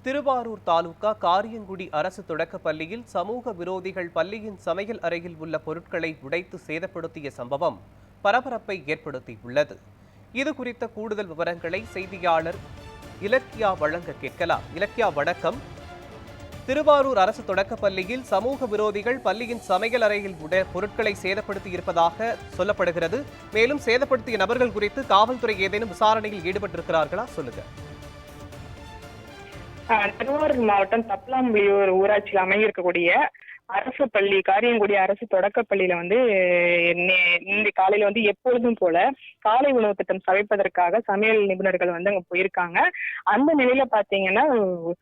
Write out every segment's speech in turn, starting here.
திருவாரூர் தாலுகா காரியங்குடி அரசு தொடக்கப் பள்ளியில் சமூக விரோதிகள் பள்ளியின் சமையல் அறையில் உள்ள பொருட்களை உடைத்து சேதப்படுத்திய சம்பவம் பரபரப்பை ஏற்படுத்தியுள்ளது. இது குறித்த கூடுதல் விவரங்களை செய்தியாளர் இலக்கியா வழங்க கேட்கலாம். இலக்கியா, வணக்கம். திருவாரூர் அரசு தொடக்கப் பள்ளியில் சமூக விரோதிகள் பள்ளியின் சமையல் அறையில் உள்ள பொருட்களை சேதப்படுத்தி இருப்பதாக சொல்லப்படுகிறது. மேலும் சேதப்படுத்திய நபர்கள் குறித்து காவல்துறை ஏதேனும் விசாரணையில் ஈடுபட்டிருக்கிறார்களா? சொல்லுங்க. திருவாரூர் மாவட்டம் தப்பலாம்புலியூர் ஊராட்சியில் அமைந்திருக்கக்கூடிய அரசு பள்ளி காரியங்குடி அரசு தொடக்கப் பள்ளியில இந்த காலையில எப்பொழுதும் போல காலை உணவு திட்டம் சமைப்பதற்காக சமையல் நிபுணர்கள் அங்க போயிருக்காங்க. அந்த நிலையில பாத்தீங்கன்னா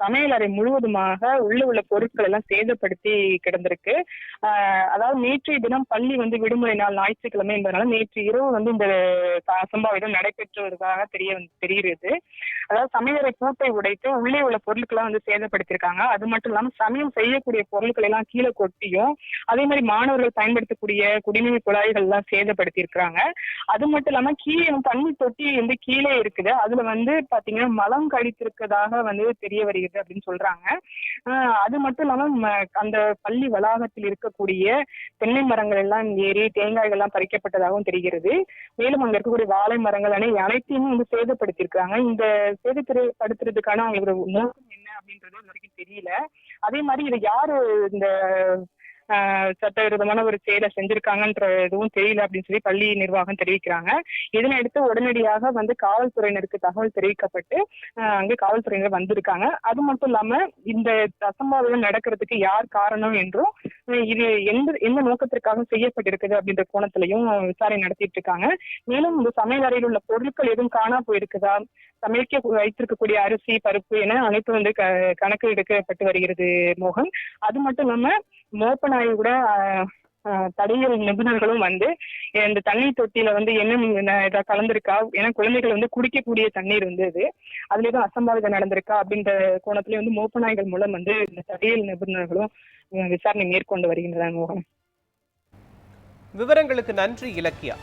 சமையல் அறை முழுவதுமாக உள்ள பொருட்கள் எல்லாம் சேதப்படுத்தி கிடந்திருக்கு. அதாவது நேற்றைய தினம் பள்ளி விடுமுறை நாள் ஞாயிற்றுக்கிழமை என்பதனால நேற்று இரவு இந்த சம்பவம் நடைபெற்றுவதாக தெரிகிறது. அதாவது சமையலறை பூட்டை உடைத்து உள்ளே உள்ள பொருட்களை சேதப்படுத்தியிருக்காங்க. அது மட்டும் இல்லாம சமையல் செய்யக்கூடிய பொருட்களை எல்லாம் கீழே கொட்டியும் அதே மாதிரி மாணவர்கள் பயன்படுத்தக்கூடிய குடிநீர் குழாய்கள் எல்லாம் சேதப்படுத்தி இருக்கிறாங்க. அது மட்டும் இல்லாம கீழே தண்ணி தொட்டி கீழே இருக்குது. அதுல பாத்தீங்கன்னா மலம் கழித்திருக்கதாக தெரிய வருகிறது அப்படின்னு சொல்றாங்க. அது மட்டும் இல்லாம அந்த பள்ளி வளாகத்தில் இருக்கக்கூடிய தென்னை மரங்கள் எல்லாம் ஏறி தேங்காய்கள் எல்லாம் பறிக்கப்பட்டதாகவும் தெரிகிறது. மேலும் அங்க இருக்கக்கூடிய வாழை மரங்கள் அனைத்தையும் சேதப்படுத்தியிருக்காங்க. இந்த சேதப்படுத்துறதுக்கான அவங்களுக்கு நோக்கம் என்ன அப்படின்றது வரைக்கும் தெரியல. அதே மாதிரி இதை யாரு இந்த சட்டவிரோதமான ஒரு செயலை செஞ்சிருக்காங்கன்ற எதுவும் தெரியல அப்படின்னு சொல்லி பள்ளி நிர்வாகம் தெரிவிக்கிறாங்க. இதனையடுத்து உடனடியாக காவல்துறையினருக்கு தகவல் தெரிவிக்கப்பட்டு அங்கே காவல்துறையினர் வந்திருக்காங்க. அது மட்டும் இல்லாம இந்த அசம்பாவிதம் நடக்கிறதுக்கு யார் காரணம் என்றும் இது எந்த நோக்கத்திற்காக செய்யப்பட்டிருக்குது அப்படின்ற கோணத்திலையும் விசாரணை நடத்திட்டு இருக்காங்க. மேலும் இந்த சமையல் அறையில் உள்ள பொருட்கள் எதுவும் காணா போயிருக்குதா, சமைக்க வைத்திருக்கக்கூடிய அரிசி பருப்பு என அனைத்து கணக்கு எடுக்கப்பட்டு வருகிறது மோகன். அது மட்டும் இல்லாம மோப்பநாய் கூட தடையல் நிபுணர்களும் இந்த தண்ணீர் தொட்டியில என்ன ஏதாவது கலந்திருக்கா, ஏன்னா குழந்தைகள் குடிக்கக்கூடிய தண்ணீர் அது அதுல எதுவும் அசம்பாவிதம் நடந்திருக்கா அப்படின்ற கோணத்திலேயே மோப்பநாய்கள் மூலம் இந்த தடையல் நிபுணர்களும் விசாரணை மேற்கொண்டு வருகின்றனர் மோகன். விவரங்களுக்கு நன்றி இலக்கியா.